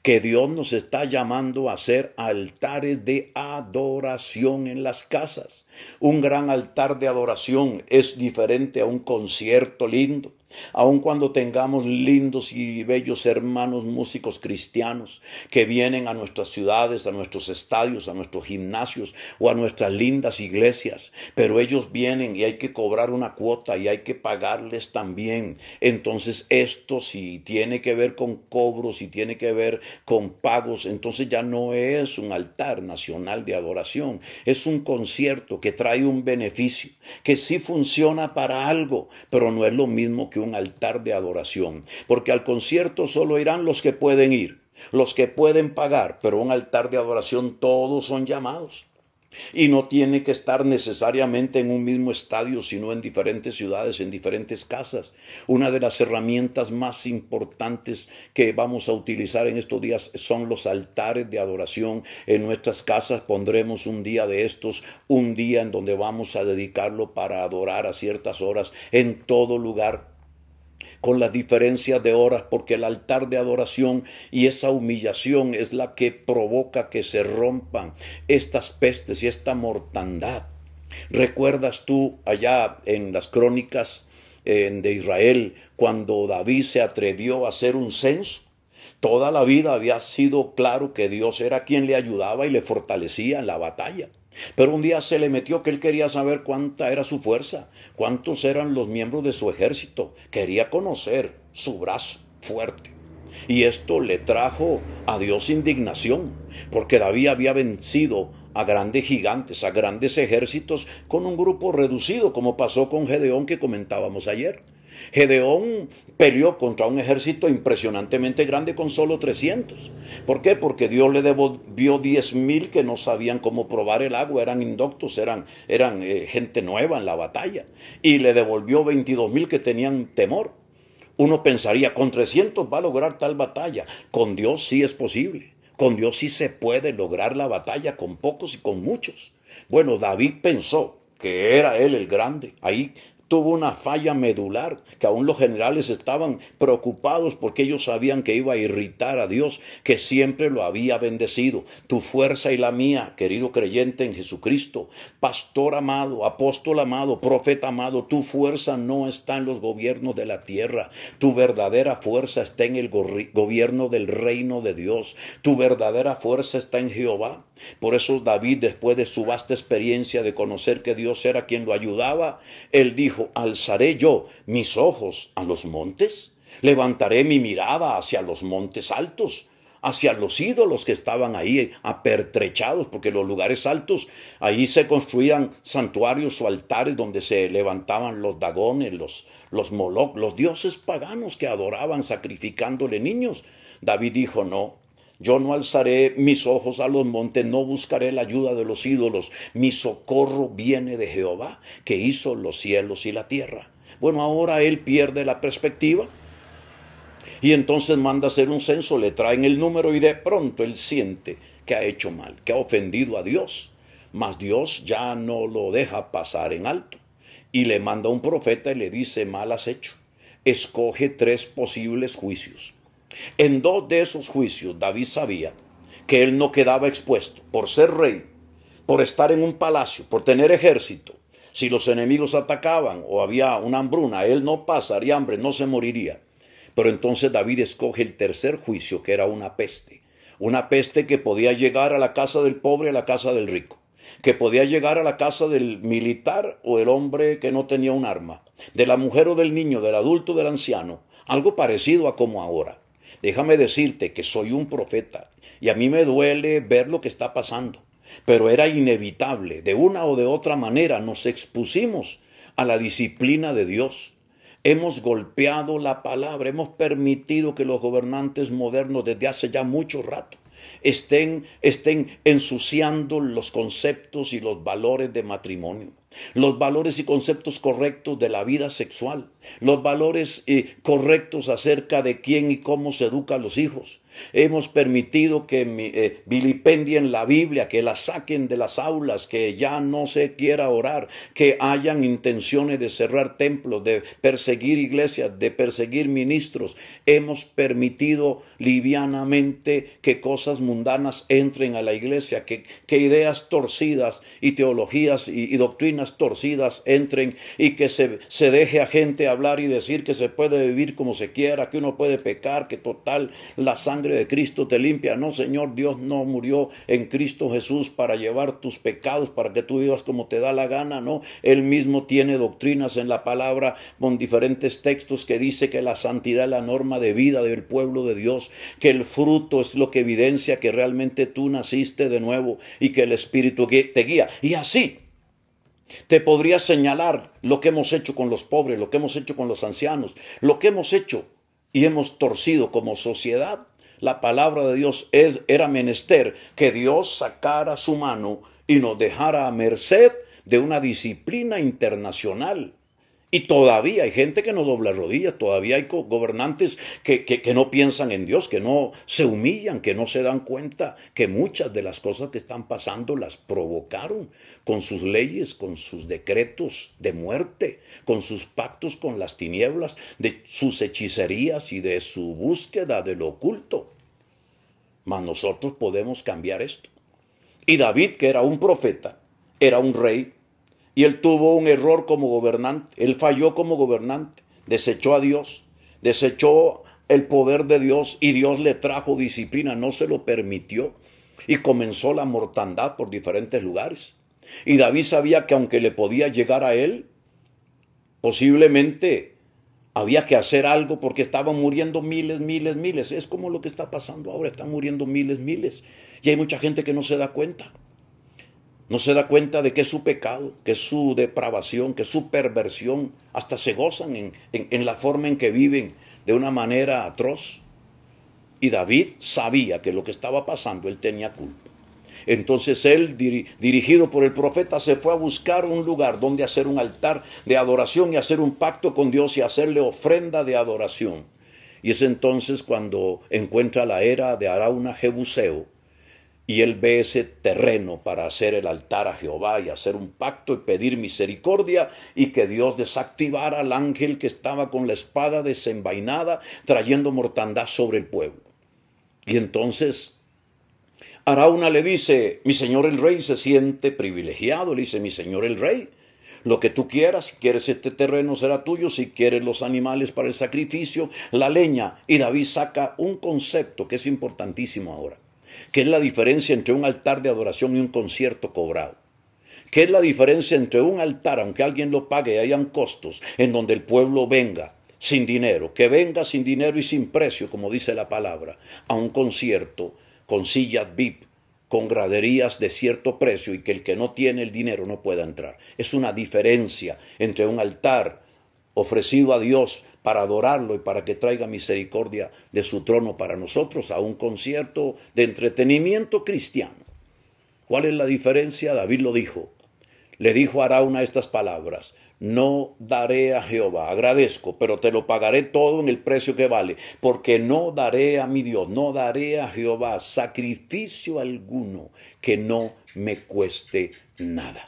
que Dios nos está llamando a hacer altares de adoración en las casas. Un gran altar de adoración es diferente a un concierto lindo. Aun cuando tengamos lindos y bellos hermanos músicos cristianos que vienen a nuestras ciudades, a nuestros estadios, a nuestros gimnasios o a nuestras lindas iglesias, pero ellos vienen y hay que cobrar una cuota y hay que pagarles también. Entonces esto, si tiene que ver con cobros, si tiene que ver con pagos, entonces ya no es un altar nacional de adoración, es un concierto que trae un beneficio, que sí funciona para algo, pero no es lo mismo que un altar de adoración, porque al concierto solo irán los que pueden ir, los que pueden pagar, pero un altar de adoración todos son llamados. Y no tiene que estar necesariamente en un mismo estadio, sino en diferentes ciudades, en diferentes casas. Una de las herramientas más importantes que vamos a utilizar en estos días son los altares de adoración. En nuestras casas pondremos un día de estos, un día en donde vamos a dedicarlo para adorar a ciertas horas en todo lugar, con las diferencias de horas, porque el altar de adoración y esa humillación es la que provoca que se rompan estas pestes y esta mortandad. ¿Recuerdas tú allá en las crónicas de Israel cuando David se atrevió a hacer un censo? Toda la vida había sido claro que Dios era quien le ayudaba y le fortalecía en la batalla. Pero un día se le metió que él quería saber cuánta era su fuerza, cuántos eran los miembros de su ejército. Quería conocer su brazo fuerte. Y esto le trajo a Dios indignación, porque David había vencido a grandes gigantes, a grandes ejércitos, con un grupo reducido, como pasó con Gedeón que comentábamos ayer. Gedeón peleó contra un ejército impresionantemente grande con solo 300. ¿Por qué? Porque Dios le devolvió 10,000 que no sabían cómo probar el agua, eran indoctos, eran gente nueva en la batalla. Y le devolvió 22,000 que tenían temor. Uno pensaría, con 300 va a lograr tal batalla. Con Dios sí es posible. Con Dios sí se puede lograr la batalla con pocos y con muchos. Bueno, David pensó que era él el grande. Ahí tuvo una falla medular, que aún los generales estaban preocupados porque ellos sabían que iba a irritar a Dios, que siempre lo había bendecido. Tu fuerza y la mía, querido creyente en Jesucristo, pastor amado, apóstol amado, profeta amado, tu fuerza no está en los gobiernos de la tierra. Tu verdadera fuerza está en el gobierno del reino de Dios. Tu verdadera fuerza está en Jehová. Por eso David, después de su vasta experiencia de conocer que Dios era quien lo ayudaba, él dijo, ¿alzaré yo mis ojos a los montes? ¿Levantaré mi mirada hacia los montes altos? Hacia los ídolos que estaban ahí apertrechados, porque los lugares altos, ahí se construían santuarios o altares donde se levantaban los dagones, los moloc, los dioses paganos que adoraban sacrificándole niños. David dijo, no. Yo no alzaré mis ojos a los montes, no buscaré la ayuda de los ídolos. Mi socorro viene de Jehová, que hizo los cielos y la tierra. Bueno, ahora él pierde la perspectiva y entonces manda hacer un censo, le traen el número y de pronto él siente que ha hecho mal, que ha ofendido a Dios. Mas Dios ya no lo deja pasar en alto y le manda un profeta y le dice, mal has hecho. Escoge 3 posibles juicios. En 2 de esos juicios David sabía que él no quedaba expuesto por ser rey, por estar en un palacio, por tener ejército. Si los enemigos atacaban o había una hambruna, él no pasaría hambre, no se moriría. Pero entonces David escoge el tercer juicio, que era una peste que podía llegar a la casa del pobre, a la casa del rico, que podía llegar a la casa del militar o el hombre que no tenía un arma, de la mujer o del niño, del adulto o del anciano, algo parecido a como ahora. Déjame decirte que soy un profeta y a mí me duele ver lo que está pasando, pero era inevitable. De una o de otra manera nos expusimos a la disciplina de Dios. Hemos golpeado la palabra, hemos permitido que los gobernantes modernos desde hace ya mucho rato estén ensuciando los conceptos y los valores de matrimonio, los valores y conceptos correctos de la vida sexual, los valores correctos acerca de quién y cómo se educa a los hijos. Hemos permitido que vilipendien la Biblia, que la saquen de las aulas, que ya no se quiera orar, que hayan intenciones de cerrar templos, de perseguir iglesias, de perseguir ministros. Hemos permitido livianamente que cosas mundanas entren a la iglesia, que ideas torcidas y teologías y doctrinas torcidas entren y que se deje a gente hablar y decir que se puede vivir como se quiera, que uno puede pecar, que total la sangre de Cristo te limpia. No, Señor, Dios no murió en Cristo Jesús para llevar tus pecados, para que tú vivas como te da la gana, no. Él mismo tiene doctrinas en la palabra con diferentes textos que dice que la santidad es la norma de vida del pueblo de Dios, que el fruto es lo que evidencia que realmente tú naciste de nuevo y que el Espíritu te guía. Y así te podría señalar lo que hemos hecho con los pobres, lo que hemos hecho con los ancianos, lo que hemos hecho y hemos torcido como sociedad. La palabra de Dios era menester que Dios sacara su mano y nos dejara a merced de una disciplina internacional. Y todavía hay gente que no dobla rodillas, todavía hay gobernantes que no piensan en Dios, que no se humillan, que no se dan cuenta que muchas de las cosas que están pasando las provocaron con sus leyes, con sus decretos de muerte, con sus pactos con las tinieblas, de sus hechicerías y de su búsqueda de lo oculto. Mas nosotros podemos cambiar esto. Y David, que era un profeta, era un rey, y él tuvo un error como gobernante, él falló como gobernante, desechó a Dios, desechó el poder de Dios y Dios le trajo disciplina, no se lo permitió y comenzó la mortandad por diferentes lugares. Y David sabía que aunque le podía llegar a él, posiblemente había que hacer algo porque estaban muriendo miles. Es como lo que está pasando ahora, están muriendo miles. Y hay mucha gente que no se da cuenta. No se da cuenta de que es su pecado, que es su depravación, que es su perversión. Hasta se gozan en la forma en que viven de una manera atroz. Y David sabía que lo que estaba pasando, él tenía culpa. Entonces él, dirigido por el profeta, se fue a buscar un lugar donde hacer un altar de adoración y hacer un pacto con Dios y hacerle ofrenda de adoración. Y es entonces cuando encuentra la era de Arauna Jebuseo y él ve ese terreno para hacer el altar a Jehová y hacer un pacto y pedir misericordia y que Dios desactivara al ángel que estaba con la espada desenvainada trayendo mortandad sobre el pueblo. Y entonces Arauna le dice, mi señor el rey se siente privilegiado, le dice, mi señor el rey, lo que tú quieras, si quieres este terreno será tuyo, si quieres los animales para el sacrificio, la leña. Y David saca un concepto que es importantísimo ahora, que es la diferencia entre un altar de adoración y un concierto cobrado. ¿Qué es la diferencia entre un altar, aunque alguien lo pague y hayan costos, en donde el pueblo venga sin dinero, que venga sin dinero y sin precio, como dice la palabra, a un concierto con sillas VIP, con graderías de cierto precio y que el que no tiene el dinero no pueda entrar? Es una diferencia entre un altar ofrecido a Dios para adorarlo y para que traiga misericordia de su trono para nosotros, a un concierto de entretenimiento cristiano. ¿Cuál es la diferencia? David lo dijo. Le dijo a Arauna estas palabras: no daré a Jehová, agradezco, pero te lo pagaré todo en el precio que vale, porque no daré a mi Dios, no daré a Jehová sacrificio alguno que no me cueste nada.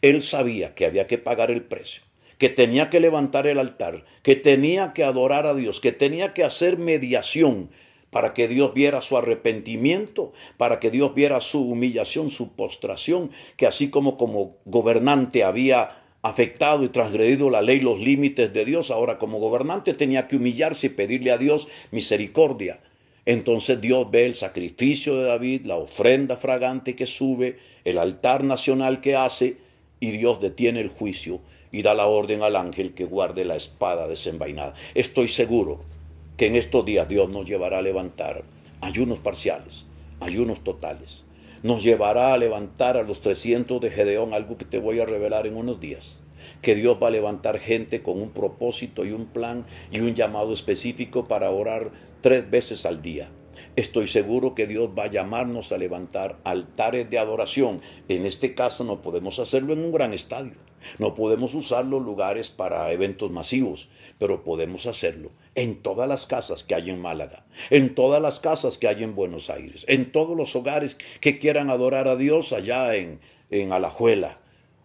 Él sabía que había que pagar el precio, que tenía que levantar el altar, que tenía que adorar a Dios, que tenía que hacer mediación para que Dios viera su arrepentimiento, para que Dios viera su humillación, su postración, que así como gobernante había afectado y transgredido la ley, los límites de Dios, ahora como gobernante tenía que humillarse y pedirle a Dios misericordia. Entonces Dios ve el sacrificio de David, la ofrenda fragante que sube, el altar nacional que hace, y Dios detiene el juicio y da la orden al ángel que guarde la espada desenvainada. Estoy seguro que en estos días Dios nos llevará a levantar ayunos parciales, ayunos totales. Nos llevará a levantar a los 300 de Gedeón, algo que te voy a revelar en unos días. Que Dios va a levantar gente con un propósito y un plan y un llamado específico para orar 3 veces al día. Estoy seguro que Dios va a llamarnos a levantar altares de adoración. En este caso no podemos hacerlo en un gran estadio. No podemos usar los lugares para eventos masivos, pero podemos hacerlo en todas las casas que hay en Málaga, en todas las casas que hay en Buenos Aires, en todos los hogares que quieran adorar a Dios allá en Alajuela,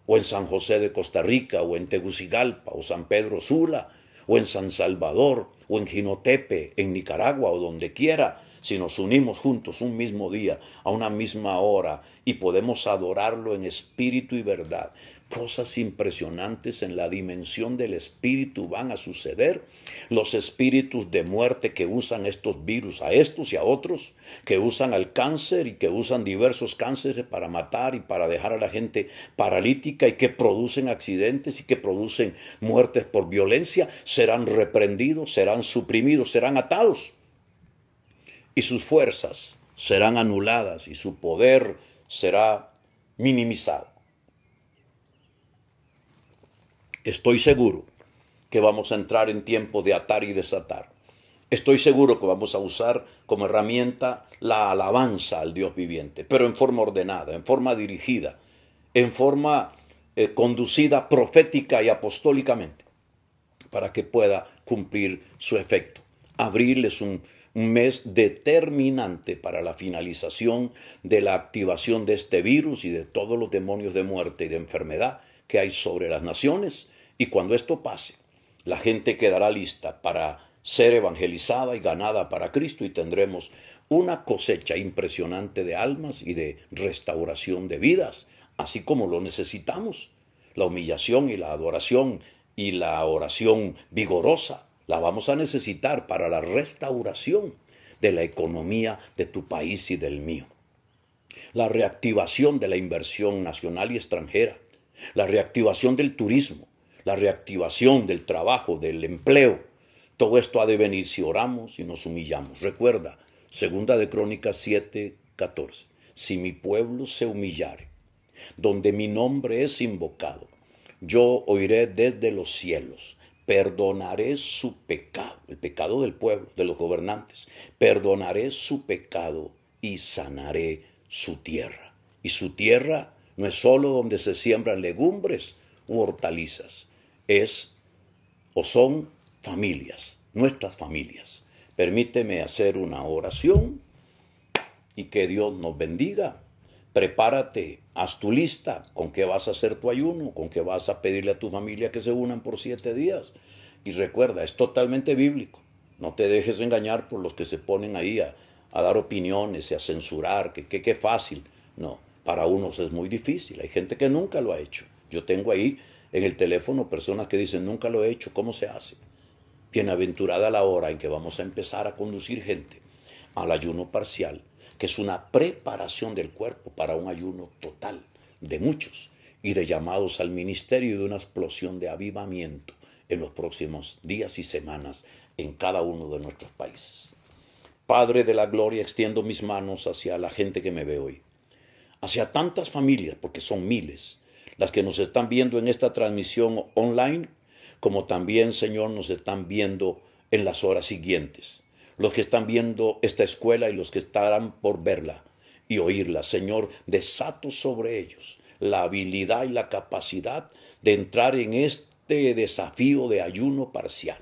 o en San José de Costa Rica, o en Tegucigalpa, o San Pedro Sula, o en San Salvador, o en Jinotepe, en Nicaragua, o donde quiera. Si nos unimos juntos un mismo día, a una misma hora, y podemos adorarlo en espíritu y verdad, cosas impresionantes en la dimensión del espíritu van a suceder. Los espíritus de muerte que usan estos virus, a estos y a otros, que usan al cáncer y que usan diversos cánceres para matar y para dejar a la gente paralítica y que producen accidentes y que producen muertes por violencia, serán reprendidos, serán suprimidos, serán atados. Y sus fuerzas serán anuladas y su poder será minimizado. Estoy seguro que vamos a entrar en tiempo de atar y desatar. Estoy seguro que vamos a usar como herramienta la alabanza al Dios viviente, pero en forma ordenada, en forma dirigida, en forma conducida profética y apostólicamente, para que pueda cumplir su efecto. Abril es un mes determinante para la finalización de la activación de este virus y de todos los demonios de muerte y de enfermedad que hay sobre las naciones. Y cuando esto pase, la gente quedará lista para ser evangelizada y ganada para Cristo, y tendremos una cosecha impresionante de almas y de restauración de vidas, así como lo necesitamos. La humillación y la adoración y la oración vigorosa La vamos a necesitar para la restauración de la economía de tu país y del mío. La reactivación de la inversión nacional y extranjera, la reactivación del turismo, la reactivación del trabajo, del empleo. Todo esto ha de venir si oramos y nos humillamos. Recuerda, Segunda de Crónicas 7:14. Si mi pueblo se humillare, donde mi nombre es invocado, yo oiré desde los cielos, perdonaré su pecado, el pecado del pueblo, de los gobernantes, perdonaré su pecado y sanaré su tierra. Y su tierra no es solo donde se siembran legumbres u hortalizas, es o son familias, nuestras familias. Permíteme hacer una oración y que Dios nos bendiga. Prepárate, haz tu lista, con qué vas a hacer tu ayuno, con qué vas a pedirle a tu familia que se unan por 7 días. Y recuerda, es totalmente bíblico. No te dejes engañar por los que se ponen ahí a dar opiniones y a censurar, que fácil. No, para unos es muy difícil. Hay gente que nunca lo ha hecho. Yo tengo ahí en el teléfono personas que dicen, nunca lo he hecho, ¿cómo se hace? Bienaventurada la hora en que vamos a empezar a conducir gente al ayuno parcial, que es una preparación del cuerpo para un ayuno total de muchos y de llamados al ministerio y de una explosión de avivamiento en los próximos días y semanas en cada uno de nuestros países. Padre de la gloria, extiendo mis manos hacia la gente que me ve hoy, hacia tantas familias, porque son miles, las que nos están viendo en esta transmisión online, como también, Señor, nos están viendo en las horas siguientes. Los que están viendo esta escuela y los que estarán por verla y oírla. Señor, desato sobre ellos la habilidad y la capacidad de entrar en este desafío de ayuno parcial.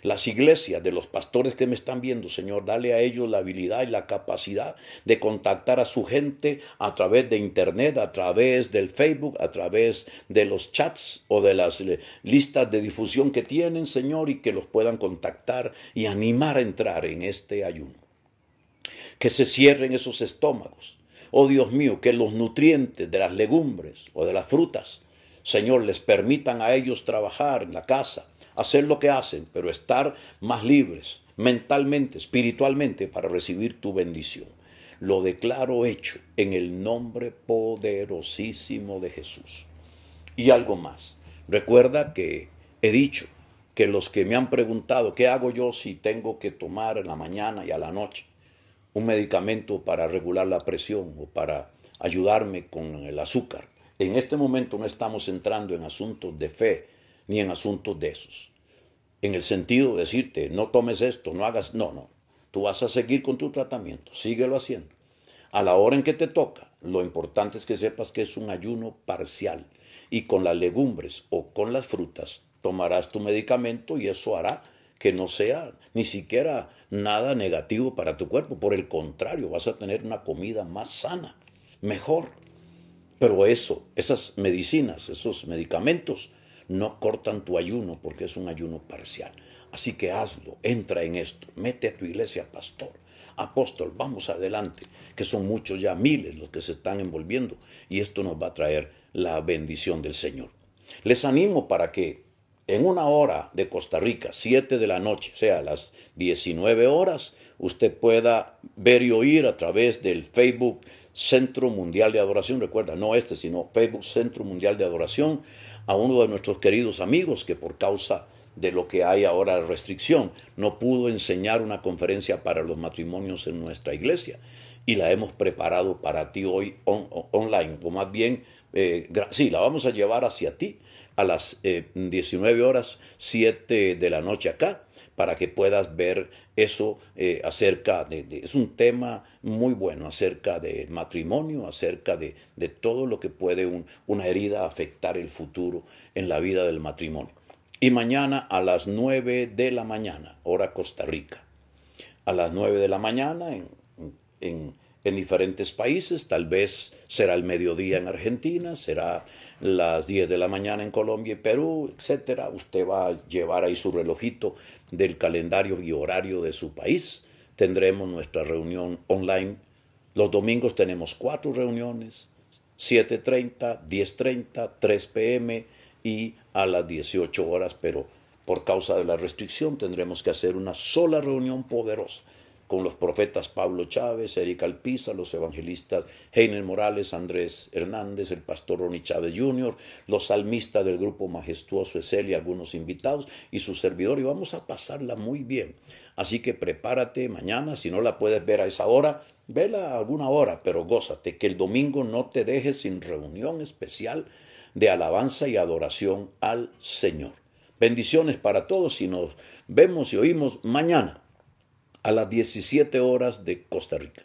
Las iglesias de los pastores que me están viendo, Señor, dale a ellos la habilidad y la capacidad de contactar a su gente a través de internet, a través del Facebook, a través de los chats o de las listas de difusión que tienen, Señor, y que los puedan contactar y animar a entrar en este ayuno. Que se cierren esos estómagos. Oh Dios mío, que los nutrientes de las legumbres o de las frutas, Señor, les permitan a ellos trabajar en la casa, hacer lo que hacen, pero estar más libres mentalmente, espiritualmente, para recibir tu bendición. Lo declaro hecho en el nombre poderosísimo de Jesús. Y algo más. Recuerda que he dicho que los que me han preguntado, ¿qué hago yo si tengo que tomar en la mañana y a la noche un medicamento para regular la presión o para ayudarme con el azúcar? En este momento no estamos entrando en asuntos de fe, ni en asuntos de esos. En el sentido de decirte, no tomes esto, no hagas, no. Tú vas a seguir con tu tratamiento, síguelo haciendo. A la hora en que te toca, lo importante es que sepas que es un ayuno parcial. Y con las legumbres o con las frutas tomarás tu medicamento y eso hará que no sea ni siquiera nada negativo para tu cuerpo. Por el contrario, vas a tener una comida más sana, mejor. Pero esas medicinas, esos medicamentos, no cortan tu ayuno porque es un ayuno parcial. Así que hazlo, entra en esto, mete a tu iglesia pastor, apóstol, vamos adelante, que son muchos ya, miles los que se están envolviendo y esto nos va a traer la bendición del Señor. Les animo para que en una hora de Costa Rica, 7 de la noche, o sea, a las 19 horas, usted pueda ver y oír a través del Facebook Centro Mundial de Adoración. Recuerda, no sino Facebook Centro Mundial de Adoración, a uno de nuestros queridos amigos que por causa de lo que hay ahora de restricción no pudo enseñar una conferencia para los matrimonios en nuestra iglesia y la hemos preparado para ti hoy online, o más bien, la vamos a llevar hacia ti a las 19 horas, 7 de la noche acá, para que puedas ver eso acerca es un tema muy bueno, acerca del matrimonio, acerca de todo lo que puede una herida afectar el futuro en la vida del matrimonio. Y mañana a las 9 de la mañana, hora Costa Rica. A las 9 de la mañana en diferentes países, tal vez será el mediodía en Argentina, será las 10 de la mañana en Colombia y Perú, etcétera. Usted va a llevar ahí su relojito del calendario y horario de su país. Tendremos nuestra reunión online. Los domingos tenemos 4 reuniones, 7:30, 10:30, 3 p.m. y a las 18 horas, pero Por causa de la restricción tendremos que hacer una sola reunión poderosa con los profetas Pablo Chávez, Eric Alpiza, los evangelistas Heiner Morales, Andrés Hernández, el pastor Ronnie Chávez Jr., los salmistas del grupo Majestuoso Esel y algunos invitados y su servidor, y vamos a pasarla muy bien. Así que prepárate mañana, si no la puedes ver a esa hora, vela a alguna hora, pero gózate, que el domingo no te dejes sin reunión especial de alabanza y adoración al Señor. Bendiciones para todos y nos vemos y oímos mañana a las 17 horas de Costa Rica.